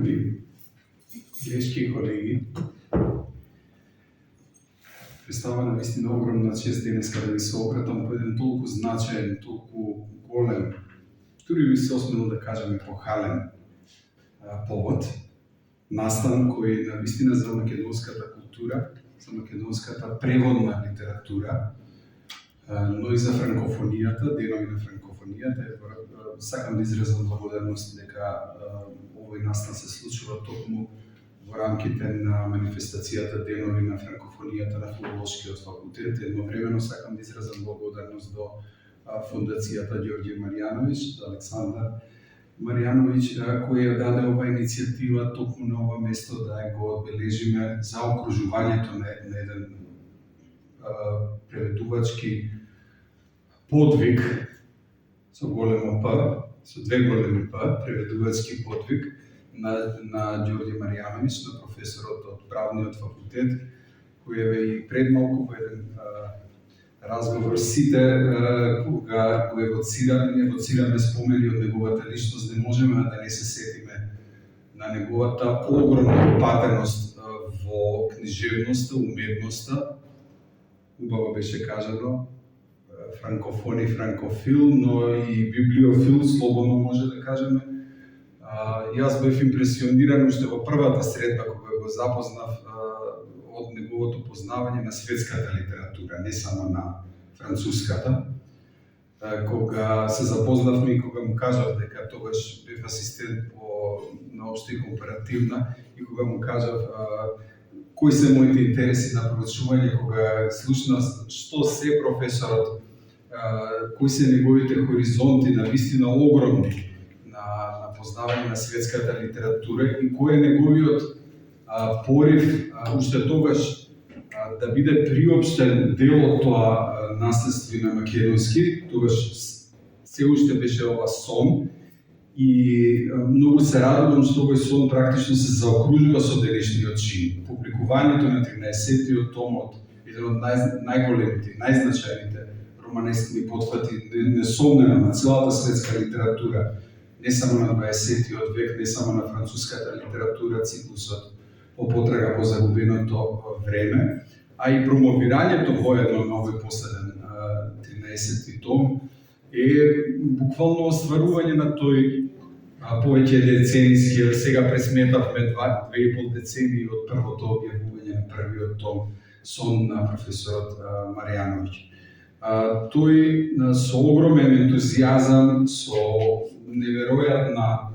Уважаеми колешки и колеги, представува навистина огромна чест денеска да ви се обратам по еден толку значаен, толку голем, дури би се осмелил да кажем епохален повод, настан кој навистина за македонската култура, за македонската преводна литература, но и за франкофонијата, денови на франкофонијата. Сакам да изразам благодарност дека овој настан се случува токму во рамките на манифестацијата Денови на франкофонијата на Филолошкиот факултет. Едновремено сакам да изразам благодарност до Фондацијата Ѓорѓе Маријановиќ, до Александар Маријановиќ, кој ја даде ова иницијатива токму на ова место да го одбележиме за окружувањето на еден преведувачки подвиг со големо П, со две големи П, преведувачки подвиг на Ѓорѓе Маријановиќ, на професорот од Правниот факултет, кој и пред малку во еден разговор сите кога го евоцираме спомени од неговата личност, не можеме да не се сетиме на неговата огромна упатеност во книжевноста, уметноста. Убаво беше кажано, франкофон и франкофил, но и библиофил, слободно може да кажеме. Јас бев импресиониран уште во првата средба кога го запознав од неговото познавање на светската литература, не само на француската. Кога се запознавме и кога му кажав дека тогаш бев асистент на општа и компаративна, и кога му кажав кои се моите интереси на проучување, кога слушнав што се професорот, кои се неговите хоризонти на вистина огромни на познавање на светската литература и кој е неговиот порив уште тогаш да биде приопштен дел од тоа наследство на македонски, тогаш се уште беше ова сон. И многу се радувам што овој сон практично се заокружува со денешниот чин. Публикувањето на 13-тиот том од еден од најголемите, најзначајните романескни потфати, несомнено на целата светска литература, не само на 20-тиот век, не само на француската литература, циклусот по потрага по загубеното време, а и промовирањето воедно на овој последен 13-ти том е буквално остварување на тој повеќе деценијски, сега пресметавме 2,5 децении од првото објавување на првиот том сон на професорот Маријановиќ. Тој со огромен ентузијазам, со неверојатна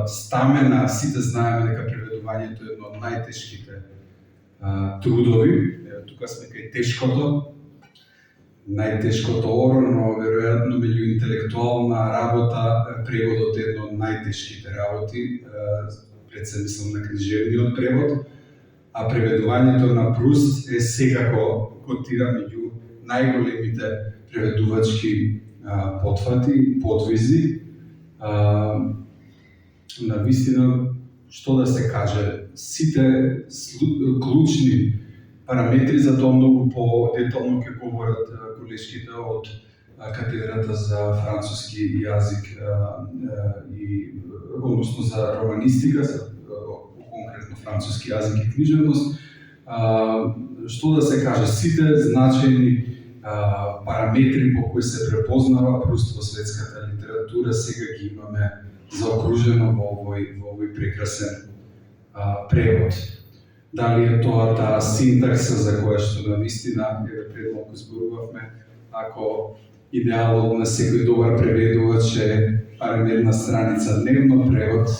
стамена, сите знаеме дека преведувањето е едно од најтешките трудови, тука сме кај тешкото, најтешкото оро, но веројатно меѓу интелектуална работа преводот е едно од најтешките работи, пред се мислам на книжевниот превод, а преведувањето на Пруст е секако котира меѓу најголемите преведувачки потфати, подвизи. Навистина, што да се каже, сите клучни параметри за тоа многу по-детално ќе говорат колешките од катедрата за француски јазик и односно за романистика, за конкретно француски јазик и книжевност. Што да се каже, сите значајни параметри по кои се препознава Пруст во светската литература сега ги имаме заокружено во овој прекрасен превод. Дали е тоа таа синтакса за која што навистина пред малку зборувавме, ако идеалот на секој добар преведувач е барем една страница дневно превод,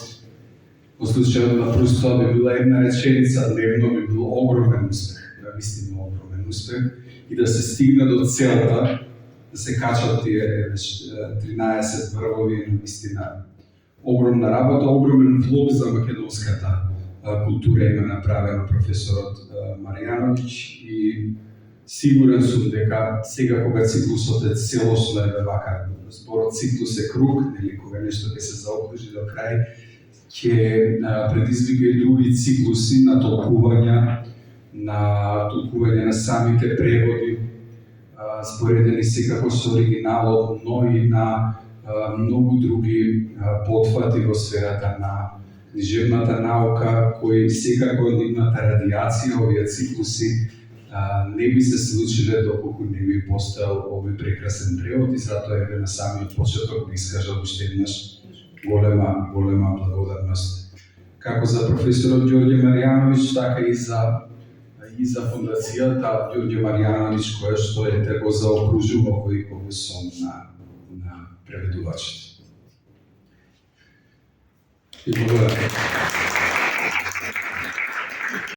во случајот на Пруст тоа би била една реченица дневно, би бил огромен успех, навистина огромен успех, и да се стигне до целта, да се качат тие 13 врвови, навистина огромна работа, огромен влог за македонската култура има направено професорот Маријановиќ и сигурен сум дека сега кога циклусот е целосно е вака, зборот циклус е круг, нели, кога нешто ќе се заокружи до крај, ќе предизвика и други циклуси на толкување на самите преводи, споредени секако со оригиналот, но и на многу други потфати во сферата на книжевната наука, кои секако нивната радиација, овие циклуси, не би се случиле доколку не би постоел овој прекрасен превод и затоа еве на самиот почеток би искажал уште еднаш голема благодарност како за професорот Ѓорѓе Маријановиќ, така и за фондацијата Ѓорѓе Маријановиќ, која што го заокружува овој сон на преведувачите. И благодарам.